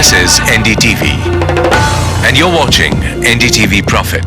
This is NDTV, and you're watching NDTV Profit.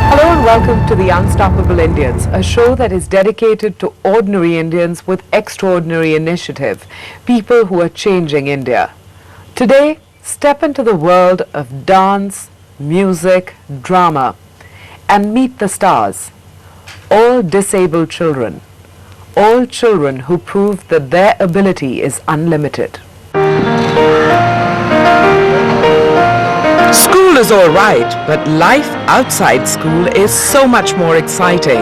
Hello and welcome to The Unstoppable Indians, a show that is dedicated to ordinary Indians with extraordinary initiative, people who are changing India. Today, step into the world of dance, music, drama, and meet the stars. All disabled children. All children who prove that their ability is unlimited. School is all right, but life outside school is so much more exciting.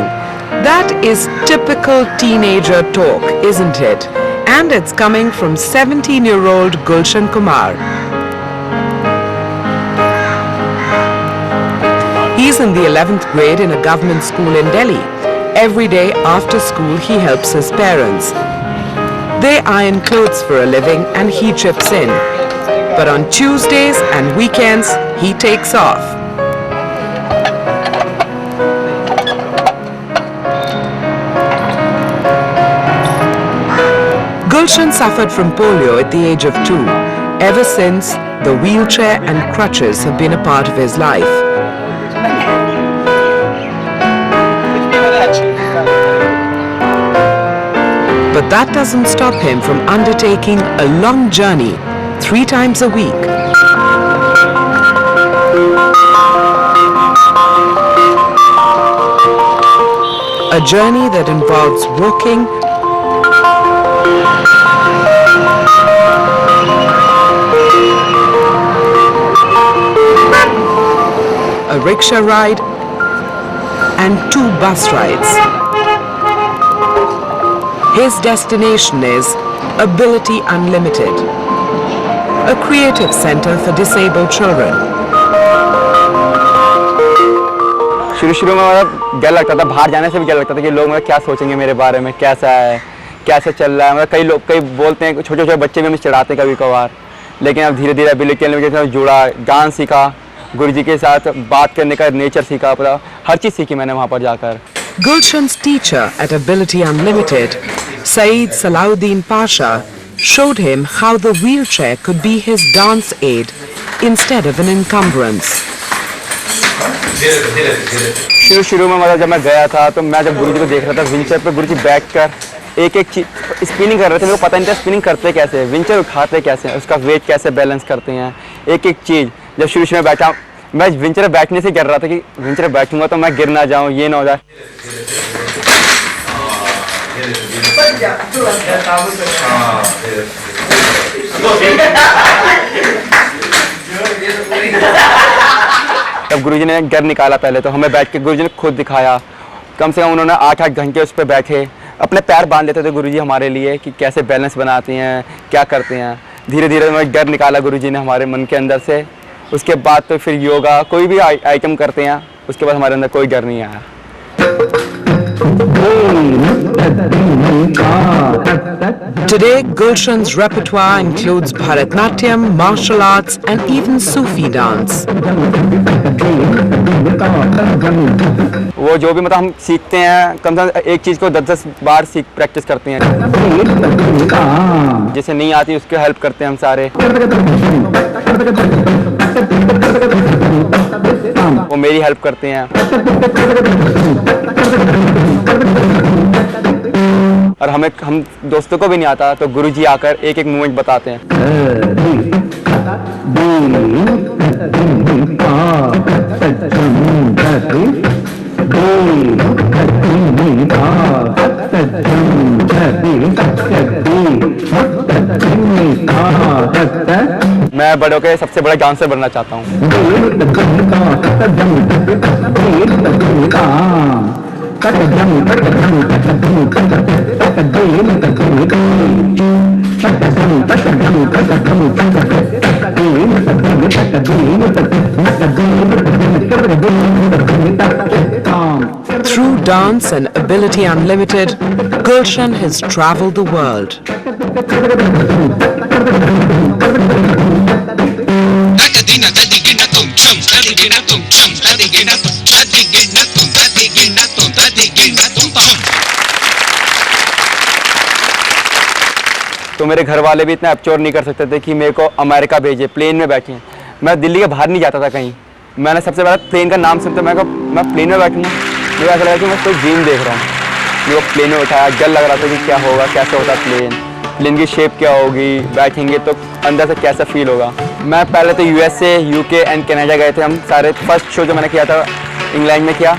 That is typical teenager talk, isn't it? And it's coming from 17-year-old Gulshan Kumar. He's in the 11th grade in a government school in Delhi. Every day after school, he helps his parents. They iron clothes for a living and he chips in. But on Tuesdays and weekends, he takes off. Gulshan suffered from polio at the age of 2. Ever since, the wheelchair and crutches have been a part of his life. But that doesn't stop him from undertaking a long journey 3 times a week. A journey that involves walking, a rickshaw ride, and 2 bus rides. His destination is Ability Unlimited, a creative center for disabled children. शुरू में मतलब डर लगता था, बाहर जाने से भी डर लगता था कि लोग मतलब क्या सोचेंगे मेरे बारे में, कैसा है, कैसे चल रहा है। मतलब कई बोलते हैं, छोटे छोटे बच्चे भी हमें चिढ़ाते कभी कभार, लेकिन अब धीरे धीरे एबिलिटी के साथ जुड़ा, डांस सीखा, गुरुजी के साथ बात करने का नेचर सीखा, पता हर चीज़ सीखी मैंने वहाँ पर जाकर। Gulshan's teacher at Ability Unlimited, Syed Sallauddin Pasha, showed him how the wheelchair could be his dance aid instead of an encumbrance. शुरू में मतलब जब मैं गया था तो मैं जब गुरुजी को देख रहा था व्हीलचेयर पे गुरुजी बैठकर एक चीज स्पिनिंग कर रहे थे। मेरे को पता नहीं था स्पिनिंग करते कैसे हैं, व्हीलचेयर उठाते कैसे हैं, उसका वेट कैसे बैलेंस करते हैं, एक चीज़। जब शुरू में बैठा, मैं व्हीलचेयर बैठने से डर रहा था कि व्हीलचेयर बैठूंगा तो मैं गिर ना जाऊँ, ये ना हो जाए। तब गुरुजी ने घर निकाला, पहले तो हमें बैठ के गुरुजी ने खुद दिखाया। कम से कम उन्होंने 8-8 घंटे उस पर बैठे, अपने पैर बांध लेते थे गुरुजी हमारे लिए कि कैसे बैलेंस बनाते हैं, क्या करते हैं। धीरे धीरे हमें डर निकाला गुरुजी ने हमारे मन के अंदर से। उसके बाद तो फिर योगा कोई भी आइटम करते हैं, उसके बाद हमारे अंदर कोई डर नहीं आया। Today, Gulshan's repertoire includes Bharatnatyam, martial arts, and even Sufi dance. वो जो भी मतलब हम सीखते हैं, कम से कम एक चीज़ को 10-10 बार प्रैक्टिस करते हैं। जिसे नहीं आती उसकी हेल्प करते हैं हम सारे। वो मेरी हेल्प करते हैं और हम दोस्तों को भी नहीं आता तो गुरुजी आकर एक मूवमेंट बताते हैं। मैं बड़ों के सबसे बड़ा डांसर बनना चाहता हूँ। Through dance and Ability Unlimited, Gulshan has traveled the world. तो मेरे घर वाले भी इतना अपचोर नहीं कर सकते थे कि मेरे को अमेरिका भेजे, प्लेन में बैठे। मैं दिल्ली के बाहर नहीं जाता था कहीं। मैंने सबसे पहले प्लेन का नाम सुनता मैं प्लेन में बैठूँगा, मुझे ऐसा लगा कि मैं कोई ड्रीम देख रहा हूँ। मेरे को प्लेन में उठाया, डर लग रहा था कि क्या होगा, कैसे होता प्लेन की शेप क्या होगी, बैठेंगे तो अंदर से कैसा फील होगा। मैं पहले तो USA, UK एंड कनाडा गए थे हम सारे। फर्स्ट शो जो मैंने किया था इंग्लैंड में किया।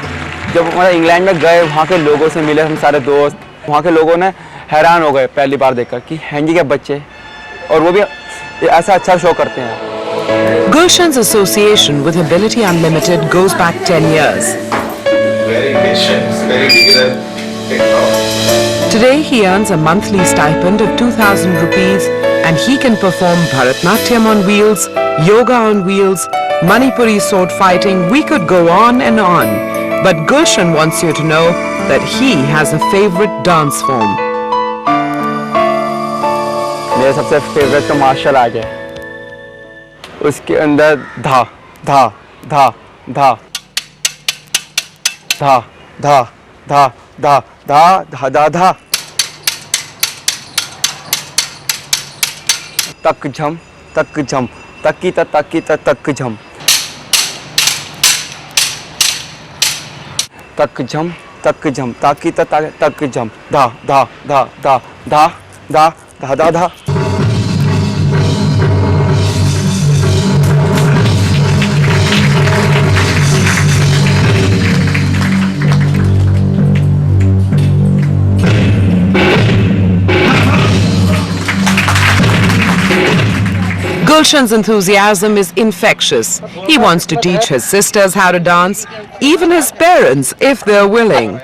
जब मतलब इंग्लैंड में गए, वहाँ के लोगों से मिले हम सारे दोस्त। वहाँ के लोगों ने हैरान हो गए पहली बार देखकर कि हैंडीकैप बच्चे, और वो भी ऐसा अच्छा शो करते हैं। Gulshan's association with Ability Unlimited goes back 10 years. Very patient, very vigilant. Today he earns a monthly stipend of 2,000 rupees and he can perform Bharatnatyam on wheels, yoga on wheels, Manipuri sword fighting. We could go on and on. But Gulshan wants you to know that he has a favorite dance form. मेरा सबसे favourite तो martial art है। उसके अंदर धा धा धा धा धा धा धा धा धा धा धा धा, तक झम तकी तक झम, तक झम ताकी तक झम, धा धा धा धा धा धा धा धा धा। Gulshan's enthusiasm is infectious. He wants to teach his sisters how to dance, even his parents if they're willing.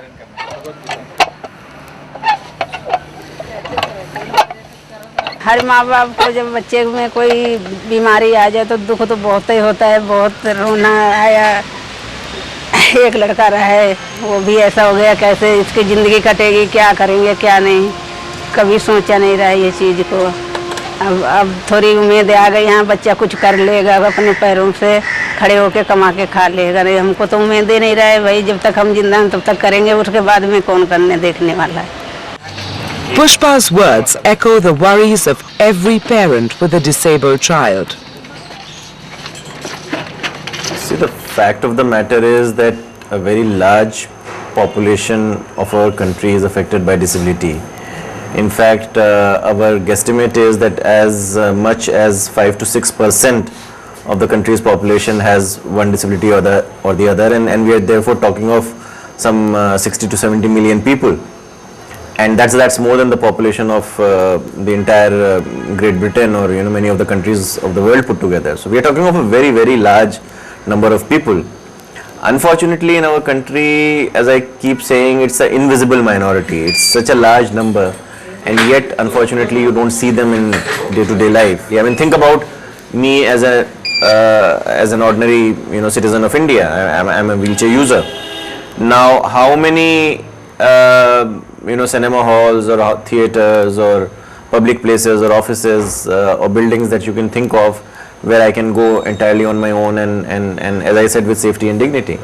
हर माँ बाप को जब बच्चे में कोई बीमारी आ जाए तो दुख तो बहुत ही होता है, बहुत रोना आया। एक लड़का रहा है, वो भी ऐसा हो गया, कैसे इसकी ज़िंदगी कटेगी, क्या करेंगे क्या नहीं, कभी सोचा नहीं रहा ये चीज़ को। अब थोड़ी उम्मीद आ गई, यहाँ बच्चा कुछ कर लेगा, अपने पैरों से खड़े होके कमा के खा लेगा। नहीं, हमको तो उम्मीद ही नहीं रहा है भाई, जब तक हम जिंदा हैं तब तक करेंगे, उसके बाद में कौन करने देखने वाला है। Pushpa's words echo the worries of every parent with a disabled child. See, the fact of the matter is that a very large population of our country is affected by disability. In fact, our guesstimate is that as much as 5 to 6% of the country's population has one disability or the other, and we are therefore talking of some 60 to 70 million people. And that's more than the population of the entire Great Britain or many of the countries of the world put together. So we are talking of a very, very large number of people. Unfortunately, in our country, as I keep saying, it's an invisible minority. It's such a large number, and yet unfortunately you don't see them in day-to-day life. I mean, think about me as an ordinary citizen of India. I'm a wheelchair user. Now, how many cinema halls or theaters or public places or offices or buildings that you can think of where I can go entirely on my own and as I said, with safety and dignity.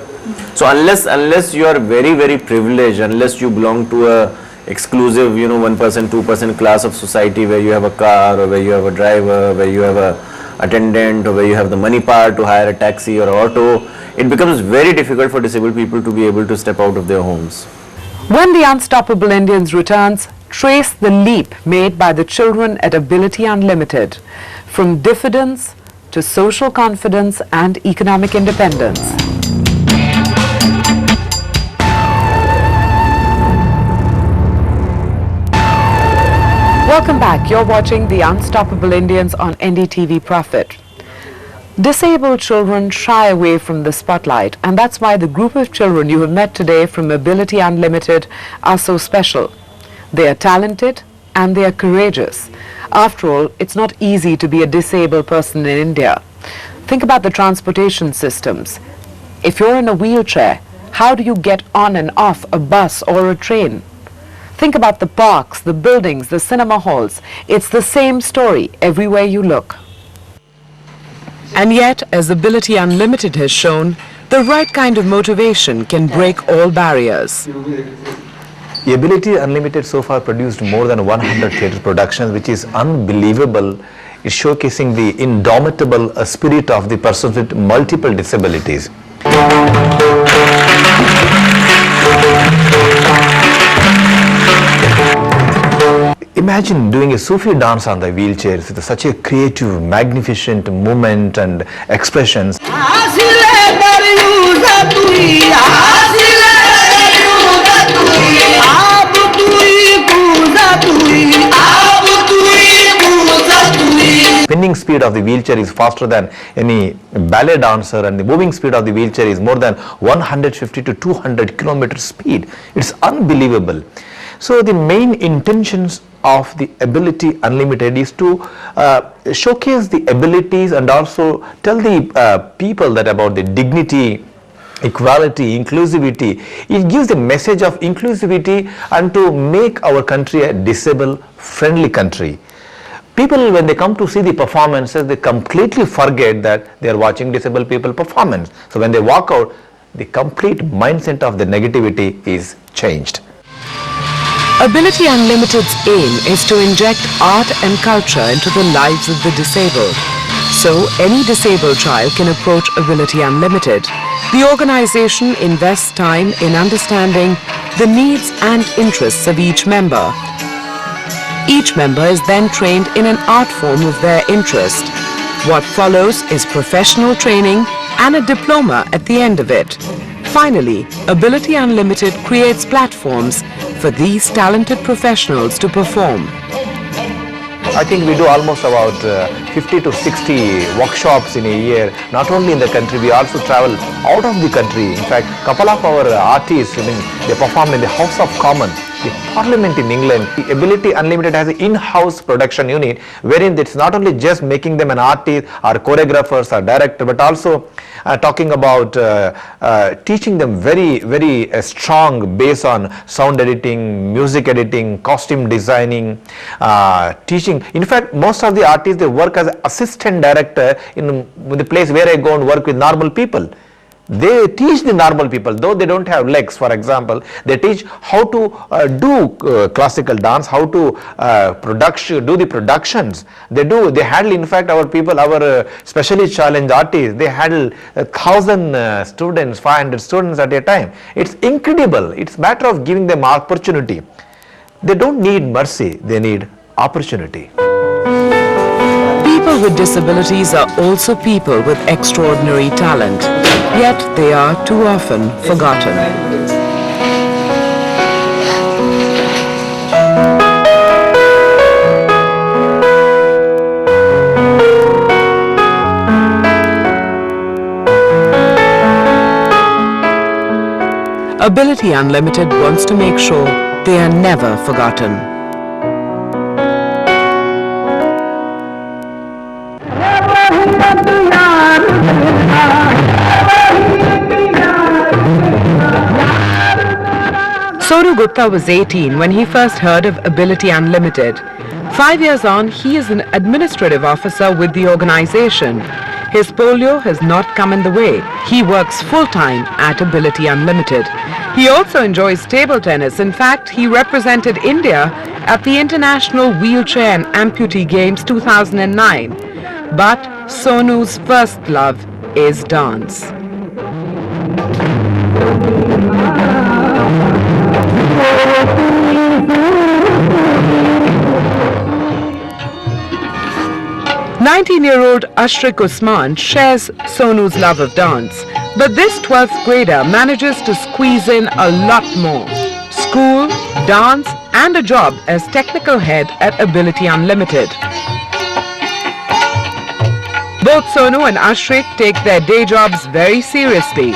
So unless you are very, very privileged, unless you belong to a exclusive 1%, 2% class of society where you have a car or where you have a driver, where you have a attendant or where you have the money power to hire a taxi or auto, it becomes very difficult for disabled people to be able to step out of their homes. When the Unstoppable Indians returns, trace the leap made by the children at Ability Unlimited, from diffidence to social confidence and economic independence. Welcome back. You're watching the Unstoppable Indians on NDTV Profit. Disabled children shy away from the spotlight, and that's why the group of children you have met today from Ability Unlimited are so special. They are talented and they are courageous. After all, it's not easy to be a disabled person in India. Think about the transportation systems. If you're in a wheelchair, how do you get on and off a bus or a train? Think about the parks, the buildings, the cinema halls. It's the same story everywhere you look. And yet, as Ability Unlimited has shown, the right kind of motivation can break all barriers. Ability Unlimited so far produced more than 100 theatre productions, which is unbelievable. It's showcasing the indomitable spirit of the persons with multiple disabilities. Imagine doing a Sufi dance on the wheelchairs with such a creative, magnificent movement and expressions. Spinning speed of the wheelchair is faster than any ballet dancer, and the moving speed of the wheelchair is more than 150 to 200 kilometer speed. It's unbelievable. So the main intentions of the Ability Unlimited is to showcase the abilities and also tell the people that about the dignity, equality, inclusivity. It gives the message of inclusivity and to make our country a disabled friendly country. People, when they come to see the performances, they completely forget that they are watching disabled people performance. So when they walk out, the complete mindset of the negativity is changed. Ability Unlimited's aim is to inject art and culture into the lives of the disabled. So any disabled child can approach Ability Unlimited. The organization invests time in understanding the needs and interests of each member. Each member is then trained in an art form of their interest. What follows is professional training and a diploma at the end of it. Finally, Ability Unlimited creates platforms for these talented professionals to perform. I think we do almost about 50 to 60 workshops in a year. Not only in the country, we also travel out of the country. In fact, a couple of our artists, they performed in the House of Commons, the Parliament in England. The Ability Unlimited has an in-house production unit wherein it's not only just making them an artist or choreographers or director, but also talking about teaching them very strong base on sound editing, music editing, costume designing, teaching. In fact, most of the artists, they work as assistant director in the place where I go and work with normal people. They teach the normal people, though they don't have legs, for example, they teach how to do classical dance, how to do the productions. They handle, in fact, our people, our specially challenged artists, they handle 1,000 students, 500 students at a time. It's incredible. It's a matter of giving them opportunity. They don't need mercy, they need opportunity. People with disabilities are also people with extraordinary talent, yet they are too often forgotten. Ability Unlimited wants to make sure they are never forgotten. Sonu Gupta was 18 when he first heard of Ability Unlimited. 5 years on, he is an administrative officer with the organization. His polio has not come in the way. He works full-time at Ability Unlimited. He also enjoys table tennis. In fact, he represented India at the International Wheelchair and Amputee Games 2009. But Sonu's first love is dance. "19-year-old Ashrik Usman shares Sonu's love of dance, but this 12th grader manages to squeeze in a lot more: school, dance, and a job as technical head at Ability Unlimited. Both Sonu and Ashrik take their day jobs very seriously.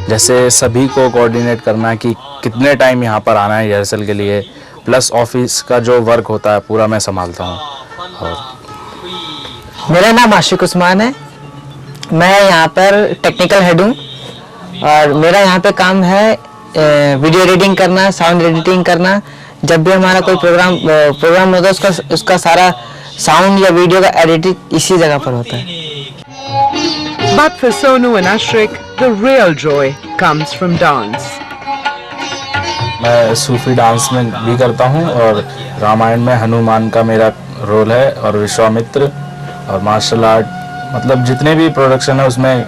जैसे सभी को coordinate करना है कि कितने time यहाँ पर आना है रिहर्सल के लिए, प्लस ऑफिस का जो वर्क होता है पूरा मैं संभालता हूँ। और मेरा नाम आशिक उस्मान है, मैं यहाँ पर टेक्निकल हेड हूँ और मेरा यहाँ पे काम है वीडियो एडिटिंग करना, साउंड एडिटिंग करना। जब भी हमारा कोई प्रोग्राम होता है उसका सारा साउंड या वीडियो का एडिटिंग इसी जगह पर होता है। But for Sonu and Ashrik, the real joy comes from dance. मैं सूफी डांस में भी करता हूँ और रामायण में हनुमान का मेरा रोल है और विश्वामित्र और मार्शल आर्ट मतलब जितने भी प्रोडक्शन है उसमें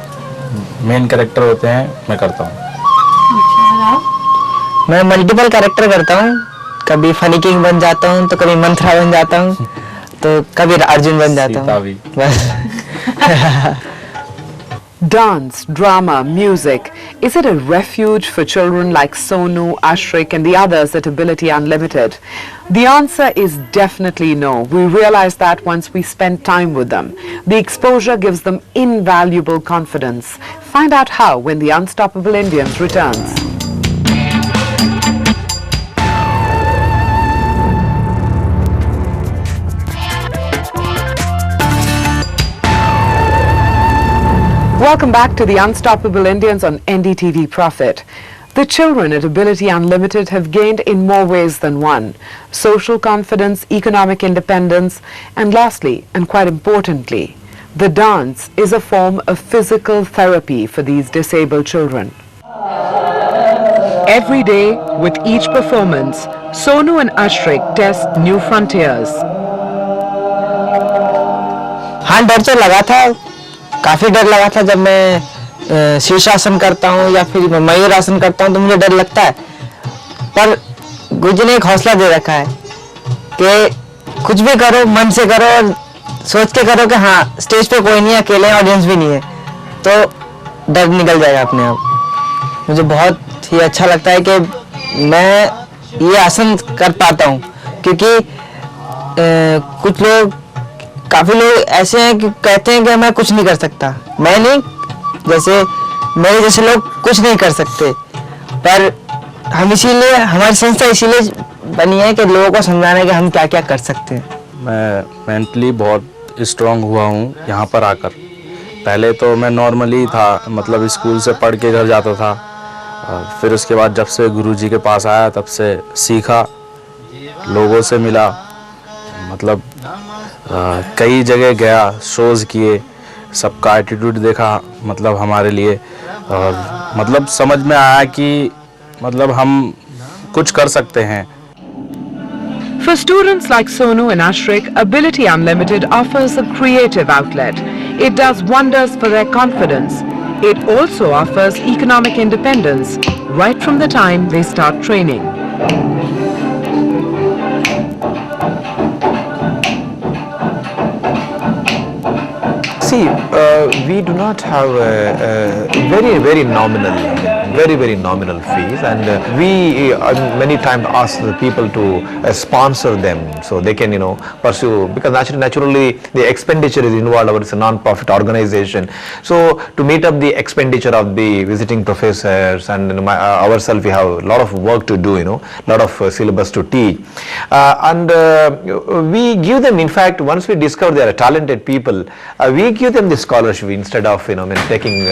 मेन कैरेक्टर होते हैं मैं करता हूँ। मैं मल्टीपल कैरेक्टर करता हूँ, कभी फनी किंग बन जाता हूँ तो कभी मंथरा बन जाता हूँ तो कभी अर्जुन बन जाता हूँ बस। Dance, drama, music. Is it a refuge for children like Sonu, Ashrik and the others at Ability Unlimited? The answer is definitely no. We realize that once we spend time with them. The exposure gives them invaluable confidence. Find out how when the Unstoppable Indians returns. Welcome back to the Unstoppable Indians on NDTV Profit. The children at Ability Unlimited have gained in more ways than one. Social confidence, economic independence, and lastly, and quite importantly, the dance is a form of physical therapy for these disabled children. Every day, with each performance, Sonu and Ashrik test new frontiers. हाँ, डर तो लगा था, काफी डर लगा था जब मैं शीर्षासन करता हूँ या फिर मयूर आसन करता हूँ तो मुझे डर लगता है, पर गुरुजी ने एक हौसला दे रखा है कि कुछ भी करो मन से करो और सोच के करो कि हाँ स्टेज पे कोई नहीं है, अकेले ऑडियंस भी नहीं है तो डर निकल जाएगा अपने आप। मुझे बहुत ही अच्छा लगता है कि मैं ये आसन कर पाता हूँ क्योंकि कुछ लोग काफी लोग ऐसे हैं कि कहते हैं कि मैं कुछ नहीं कर सकता, मैं नहीं, जैसे मेरे जैसे लोग कुछ नहीं कर सकते, पर हम इसीलिए हमारी संस्था इसीलिए बनी है कि लोगों को समझाने कि हम क्या क्या कर सकते हैं। मैं मेंटली बहुत स्ट्रांग हुआ हूँ यहाँ पर आकर। पहले तो मैं नॉर्मली था, मतलब स्कूल से पढ़ के घर जाता था, फिर उसके बाद जब से गुरुजी के पास आया तब से सीखा, लोगों से मिला, मतलब कई जगह गया, शोज़ किए, सबका एटीट्यूड देखा मतलब हमारे लिए, और मतलब समझ में आया कि मतलब हम कुछ कर सकते हैं। For students like Sonu and Ashrik, Ability Unlimited offers a creative outlet. It does wonders for their confidence. It also offers economic independence right from the time they start training. See, we do not have a very nominal, very nominal fees, and we many times ask the people to sponsor them so they can pursue, because naturally the expenditure is involved. It's a non-profit organization, so to meet up the expenditure of the visiting professors and ourselves, we have a lot of work to do, lot of syllabus to teach, and we give them, in fact, once we discover they are talented people, we give them the scholarship instead of taking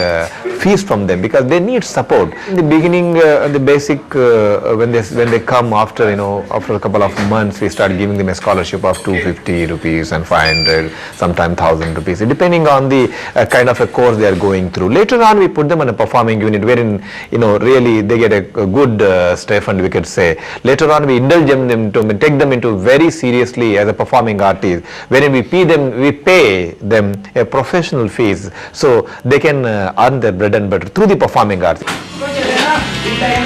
fees from them, because they need support. In the beginning, the basic when they come after after a couple of months, we start giving them a scholarship of 250 rupees and 500, sometimes 1000 rupees, depending on the kind of a course they are going through. Later on, we put them on a performing unit wherein really they get a good stipend, we could say. Later on, we indulge them to take them into very seriously as a performing artist, wherein we pay them a professional fees so they can earn their bread and butter through the performing arts.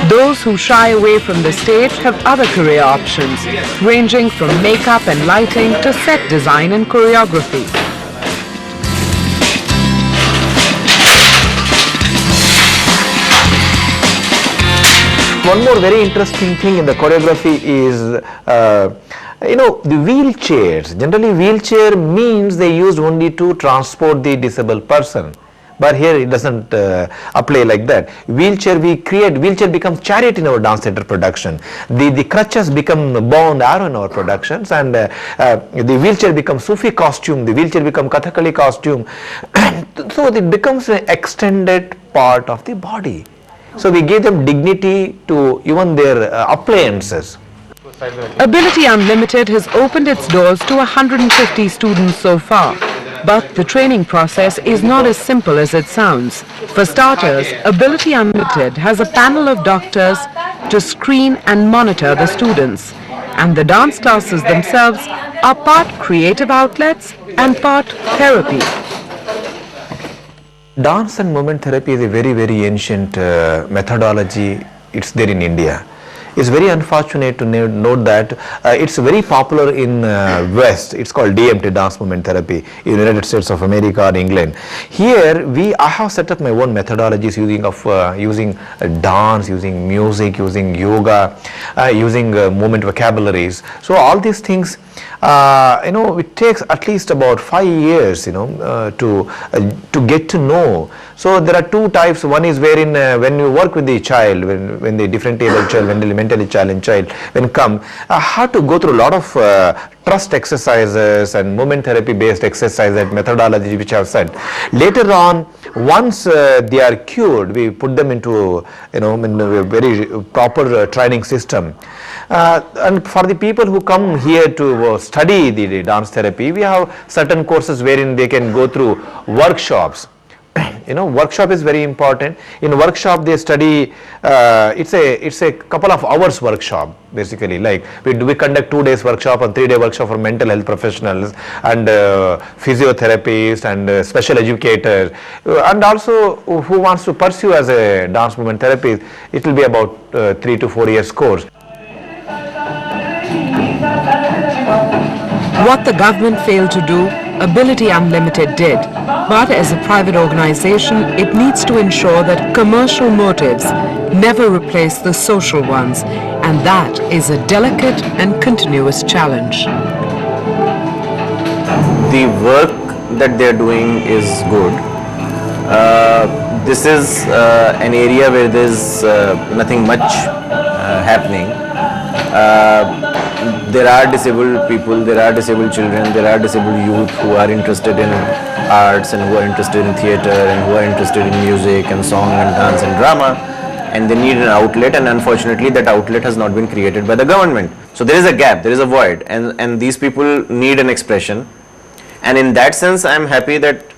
Those who shy away from the stage have other career options, ranging from makeup and lighting to set design and choreography. One more very interesting thing in the choreography is the wheelchairs. Generally, wheelchair means they used only to transport the disabled person. But here it doesn't apply like that. Wheelchair becomes chariot in our dance theatre production. The crutches become bow and arrow in our productions, and the wheelchair becomes Sufi costume, the wheelchair becomes Kathakali costume. So it becomes an extended part of the body. So we give them dignity to even their appliances. Ability Unlimited has opened its doors to 150 students so far. But the training process is not as simple as it sounds. For starters, Ability Unlimited has a panel of doctors to screen and monitor the students. And the dance classes themselves are part creative outlets and part therapy. Dance and movement therapy is a very, very ancient methodology. It's there in India. It's very unfortunate to note that it's very popular in West. It's called DMT, dance movement therapy, in the United States of America or England. Here, I have set up my own methodologies using dance, using music, using yoga, using movement vocabularies. So all these things, it takes at least about 5 years, to get to know. So there are two types. One is wherein when you work with the child, when the differently able child, when the mentally challenged child, when come, have to go through a lot of trust exercises and movement therapy based exercises and methodology which I have said. Later on, once they are cured, we put them into in a very proper training system. And for the people who come here to study the dance therapy, we have certain courses wherein they can go through workshops. Workshop is very important. In workshop they study, it's a couple of hours workshop basically. Like we conduct 2 days workshop and 3-day workshop for mental health professionals and physiotherapists and special educators, and also who wants to pursue as a dance movement therapist. It will be about 3 to 4 years course. What the government failed to do, Ability Unlimited did. But as a private organization, it needs to ensure that commercial motives never replace the social ones, and that is a delicate and continuous challenge. The work that they are doing is good. This is an area where there is nothing much happening. There are disabled people, there are disabled children, there are disabled youth who are interested in arts and who are interested in theatre and who are interested in music and song and dance and drama, and they need an outlet, and unfortunately that outlet has not been created by the government. So there is a gap, there is a void, and these people need an expression. And in that sense I am happy that